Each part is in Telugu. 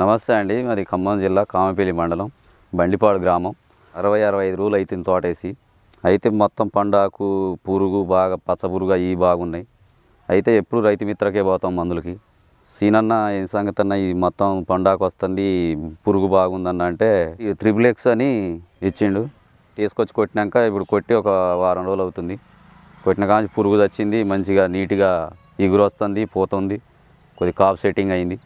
నమస్తే అండి. మాది ఖమ్మం జిల్లా కామపల్లి మండలం బండిపాడు గ్రామం. 60-65 రోజులు అవుతుంది తోటేసి. అయితే మొత్తం పండాకు పురుగు బాగా పచ్చ పురుగు అవి బాగున్నాయి. అయితే ఎప్పుడు రైతు మిత్రకే పోతాం మందులకి. సీనన్న ఏం సంగతి అన్న, ఈ మొత్తం పండాకు వస్తుంది, పురుగు బాగుందన్న అంటే త్రిబుల్ ఎక్స్ అని ఇచ్చిండు. తీసుకొచ్చి కొట్టినాక ఇప్పుడు కొట్టి ఒక వారం రోజులు అవుతుంది. కొట్టిన కానీ పురుగు వచ్చింది, మంచిగా నీట్గా ఎగురు వస్తుంది, పోతుంది, కొద్ది కాపు సెట్టింగ్ అయింది.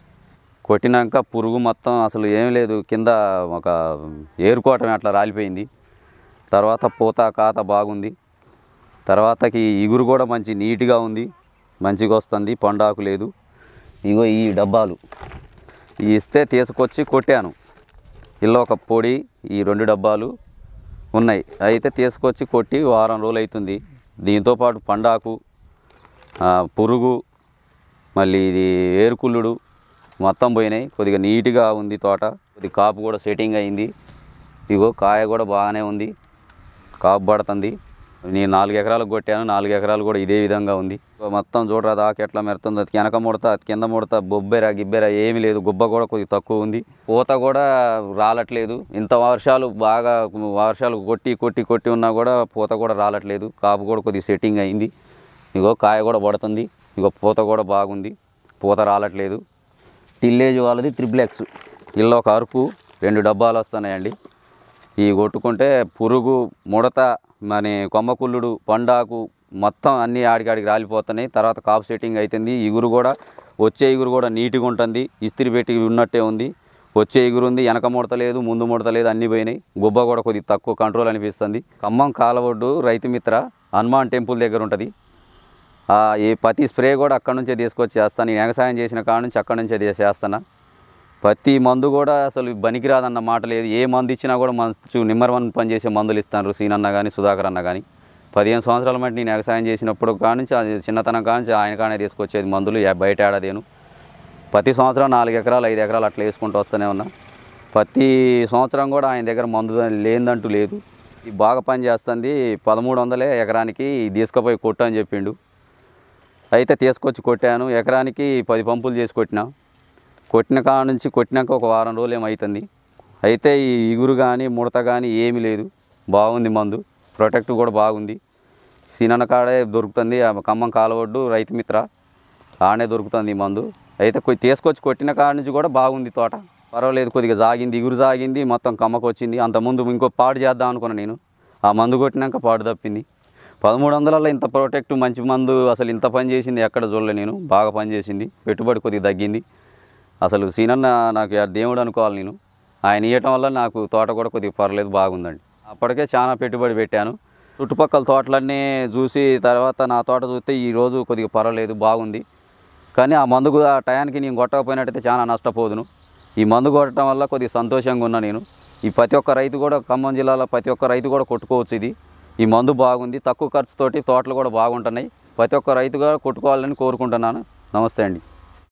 కొట్టినాక పురుగు మొత్తం అసలు ఏం లేదు, కింద ఒక ఏరుకోవటం అట్లా రాలిపోయింది. తర్వాత పూత కాత బాగుంది. తర్వాతకి ఇగురు కూడా మంచి నీట్గా ఉంది, మంచిగా వస్తుంది, పండాకు లేదు. ఇగో ఈ డబ్బాలు ఇస్తే తీసుకొచ్చి కొట్టాను. ఇలా ఒక పొడి ఈ 2 డబ్బాలు ఉన్నాయి. అయితే తీసుకొచ్చి కొట్టి వారం రోజులు అవుతుంది. దీంతోపాటు పండాకు, పురుగు, మళ్ళీ ఇది ఏరుకుళ్ళుడు మొత్తం పోయినాయి. కొద్దిగా నీట్గా ఉంది తోట, కొద్ది కాపు కూడా సెట్టింగ్ అయింది. ఇగో కాయ కూడా బాగానే ఉంది, కాపు పడుతుంది. నేను 4 ఎకరాలకు కొట్టాను, 4 ఎకరాలు కూడా ఇదే విధంగా ఉంది. మొత్తం చూడరా దాకా ఎట్లా మెరుతుంది, అది వెనక ముడత, అది కింద ముడత, బొబ్బెర గిబ్బెర ఏమీ లేదు. గుబ్బ కూడా కొద్దిగా తక్కువ ఉంది, పూత కూడా రాలట్లేదు. ఇంత వర్షాలు కొట్టి ఉన్నా కూడా పూత కూడా రాలట్లేదు. కాపు కూడా కొద్దిగా సెట్టింగ్ అయింది. ఇగో కాయ కూడా పడుతుంది, ఇగో పూత కూడా బాగుంది, పూత రాలట్లేదు. టిల్లేజ్ వాళ్ళది త్రిబుల్ ఎక్స్. ఇలా ఒక అరుపు 2 డబ్బాలు వస్తున్నాయండి. ఇవి కొట్టుకుంటే పురుగు, ముడత, మన కొమ్మకుళ్ళుడు, పండాకు మొత్తం అన్నీ ఆడికాడికి రాలిపోతున్నాయి. తర్వాత కాపు సెట్టింగ్ అవుతుంది. ఇగురు కూడా వచ్చే ఇగురు కూడా నీట్గా ఉంటుంది, ఇస్త్రీ పెట్టి ఉన్నట్టే ఉంది. వచ్చే ఇగురు ఉంది, వెనక ముడత లేదు, ముందు ముడత లేదు, అన్నీ పోయినాయి. గుబ్బ కూడా కొద్దిగా తక్కువ కంట్రోల్ అనిపిస్తుంది. ఖమ్మం కాలవొడ్డు రైతు మిత్ర హనుమాన్ టెంపుల్ దగ్గర ఉంటుంది. ఈ ప్రతి స్ప్రే కూడా అక్కడి నుంచే తీసుకొచ్చి చేస్తాను. నేను వ్యవసాయం చేసిన కాడ నుంచి అక్కడి నుంచే చేస్తాను. ప్రతి మందు కూడా అసలు బనికిరాదన్న మాట లేదు. ఏ మందు ఇచ్చినా కూడా మంచి నెంబర్ 1 పనిచేసే మందులు ఇస్తాను. సీనన్న కానీ సుధాకర్ అన్న కానీ 15 సంవత్సరాల మట్టి నేను వ్యవసాయం చేసినప్పుడు కానుంచి, చిన్నతనం కానుంచి ఆయన కానీ తీసుకొచ్చేది మందులు, బయట ఏడాదేను. ప్రతి సంవత్సరం 4 ఎకరాలు 5 ఎకరాలు అట్లా వేసుకుంటూ వస్తూనే ఉన్నా. ప్రతి సంవత్సరం కూడా ఆయన దగ్గర మందు లేదంటూ లేదు. ఇది బాగా పని చేస్తుంది. 1300 ఎకరానికి తీసుకుపోయి కొట్టు అని చెప్పిండు. అయితే తీసుకొచ్చి కొట్టాను. ఎకరానికి 10 పంపులు చేసి కొట్టిన కాడ నుంచి కొట్టినాక ఒక వారం రోజులు ఏమవుతుంది. అయితే ఈ ఇగురు కానీ ముడత కానీ ఏమీ లేదు, బాగుంది మందు. ప్రొటెక్ట్ కూడా బాగుంది. సీనన్న కాడే దొరుకుతుంది, ఖమ్మం కాలవొడ్డు రైతు మిత్ర ఆడే దొరుకుతుంది ఈ మందు. అయితే తీసుకొచ్చి కొట్టిన కాడ నుంచి కూడా బాగుంది తోట, పర్వాలేదు. కొద్దిగా జాగింది, ఇగురు జాగింది, మొత్తం కమ్మకు వచ్చింది. అంతకుముందు ఇంకో పాడు చేద్దాం అనుకున్నాను నేను. ఆ మందు కొట్టినాక పాడు తప్పింది. 1300 ఇంత ప్రొటెక్ట్ మంచి మందు అసలు ఇంత పని చేసింది ఎక్కడ చూడలే నేను. బాగా పని చేసింది, పెట్టుబడి కొద్దిగా తగ్గింది. అసలు సీనన్న నాకు దేవుడు అనుకోవాలి నేను. ఆయన ఇవ్వటం వల్ల నాకు తోట కూడా కొద్దిగా పర్లేదు, బాగుందండి. అప్పటికే చాలా పెట్టుబడి పెట్టాను. చుట్టుపక్కల తోటలన్నీ చూసి తర్వాత నా తోట చూస్తే ఈరోజు కొద్దిగా పర్వాలేదు, బాగుంది. కానీ ఆ మందుకు ఆ టయానికి నేను కొట్టకపోయినట్టయితే చాలా నష్టపోదును. ఈ మందు కొట్టడం వల్ల కొద్దిగా సంతోషంగా ఉన్నా నేను. ఈ ప్రతి ఒక్క రైతు కూడా, ఖమ్మం జిల్లాలో ప్రతి ఒక్క రైతు కూడా కొట్టుకోవచ్చు ఇది. ఈ మందు బాగుంది, తక్కువ ఖర్చుతోటి తోటలు కూడా బాగుంటున్నాయి. ప్రతి ఒక్క రైతుగా కొట్టుకోవాలని కోరుకుంటున్నాను. నమస్తే అండి.